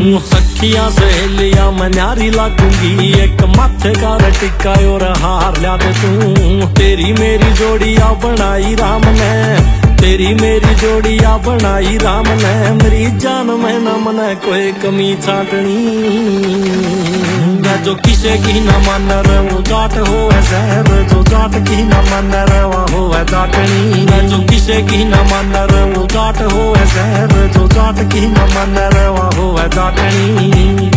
सखियां सहेलियां मैं न्यारी लागूंगी, एक माथे का टिक्का और हार ला दे तू। तेरी मेरी जोड़िया बनाई राम ने, तेरी मेरी जोड़िया बनाई राम ने, मेरी जान में न मन कोई कमी छाटनी। जो किसे की न मन रे वो जाट हो जहर, जो जाट की न मन रे वह हो जाटनी। जो किसे की न मन रे वो जाट हो जहर, जो जाट की न मन रे वह हो जाटनी।